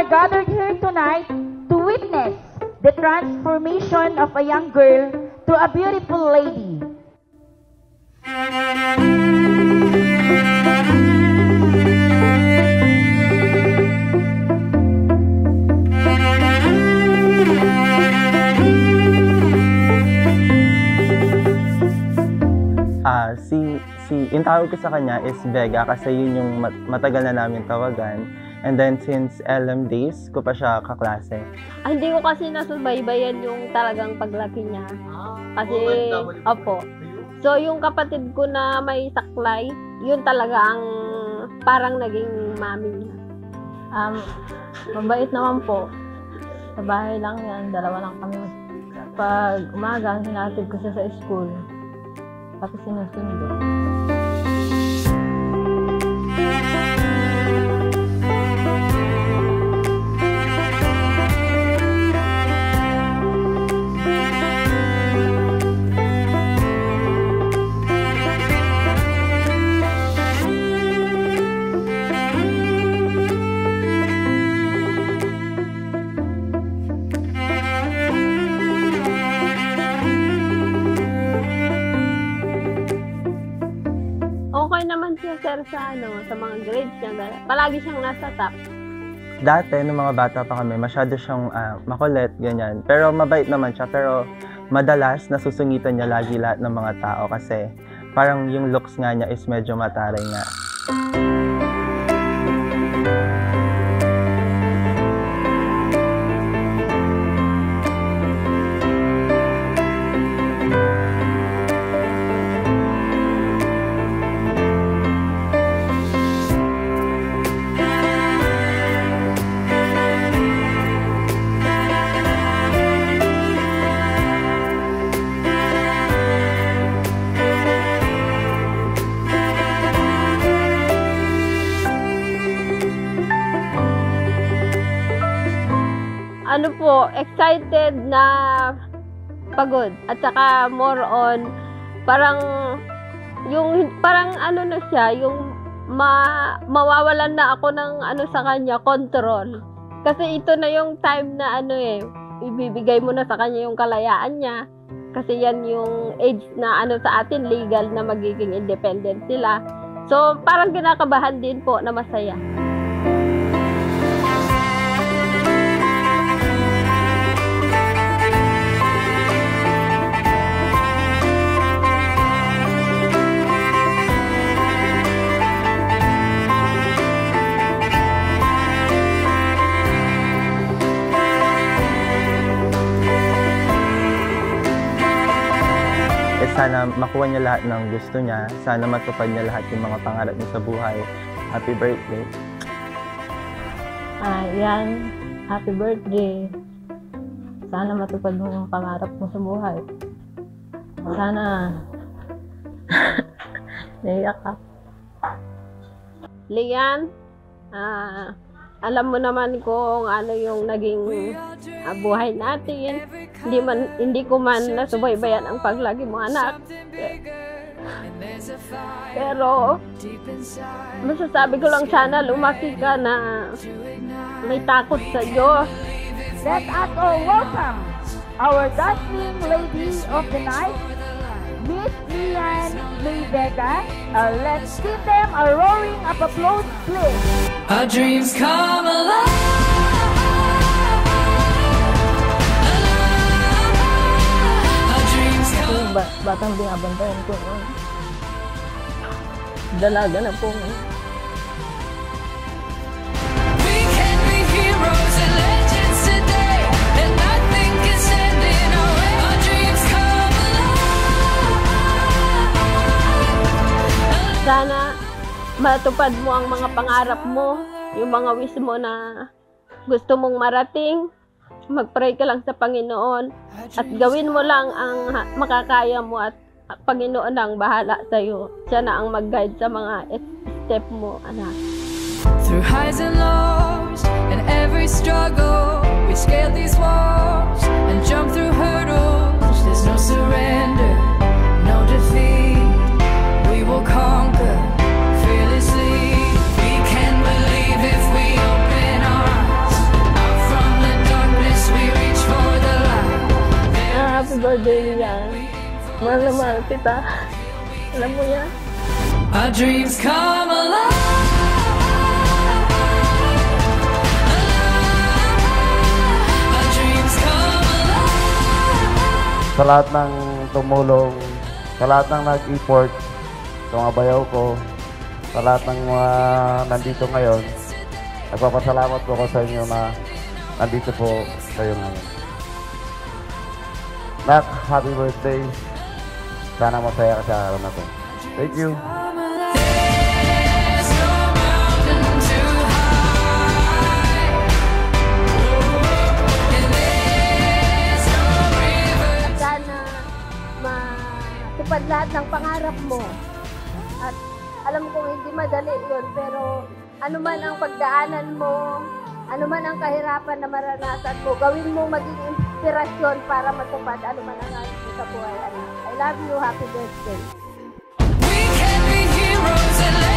gathered here tonight to witness the transformation of a young girl to a beautiful lady. Yung tawag ko sa kanya is Vega kasi yun yung matagal na namin tawagan. And then since LM days ko pa siya kaklase. Hindi ko kasi nasubaybayan yung talagang paglaki niya. Kasi, opo. So yung kapatid ko na may saklay, yun talaga ang parang naging mami niya. Mabait naman po. Sa bahay lang yan, dalawa lang kami. Pag umaga, hinatid ko siya sa school. Tapos sinusundo. Okay naman siya, sir, sa mga grades niya. Palagi siyang nasa top. Dati, nung mga bata pa kami, masyado siyang makulit, ganyan. Pero mabait naman siya. Pero madalas, nasusungitan niya lagi lahat ng mga tao kasi parang yung looks nga niya is medyo mataray nga. Ano po, excited na pagod. At saka more on, parang ano na siya, yung mawawalan na ako ng ano sa kanya, control. Kasi ito na yung time na ibibigay mo na sa kanya yung kalayaan niya. Kasi yan yung age na sa atin, legal na magiging independent sila. So, parang kinakabahan din po na masaya. Sana makuha niya lahat ng gusto niya. Sana matupad niya lahat yung mga pangarap niya sa buhay. Happy birthday. Yan. Happy birthday. Sana matupad mo yung pangarap mo sa buhay. Sana naiyak ka. Lian, alam mo naman kung ano yung naging buhay natin. Hindi ko man nasubaybayan ang paglaki mo, anak. Pero masasabi ko lang, sana lumaki ka na may takot sa Diyos. Let us all welcome our dazzling lady of the night, Miss Lian May Vega. Let's give them a roaring of applause, please. Our dreams come alive. Batang binabantayan ko. Dalaga na po. We can be heroes and legends today, and nothing can stand in our way. Our dreams come alive. Sana matupad mo ang mga pangarap mo, yung mga wish mo na gusto mong marating. Mag-pray ka lang sa Panginoon at gawin mo lang ang makakaya mo at Panginoon ang bahala sa iyo. Siya na ang mag-guide sa mga step mo, anak. Through highs and lows and every struggle, we scale these walls and jump through hurdles. There's no surrender, no defeat. We will conquer fearlessly. We can believe if we open our eyes. Happy birthday, Lian. Mahal na mahal kita. Alam mo yan? Our dreams come alive. Our dreams come alive. Sa lahat ng tumulong, sa lahat ng nag-effort, sa mga bayaw ko, sa lahat ng mga nandito ngayon, nagpapasalamat po ako sa inyo na nandito po kayo ngayon. Nak, happy birthday. Sana masaya ka sa araw na to. Thank you. There's no mountain too high. And there's no river. Sana matupad lahat ng pangarap mo. At alam kong hindi madali yun, pero ano man ang pagdaanan mo, ano man ang kahirapan na maranasan mo, gawin mo maging inspirasyon para matupad ano man ang nais mo sa buhay, anak. I love you. Happy birthday. We can be heroes and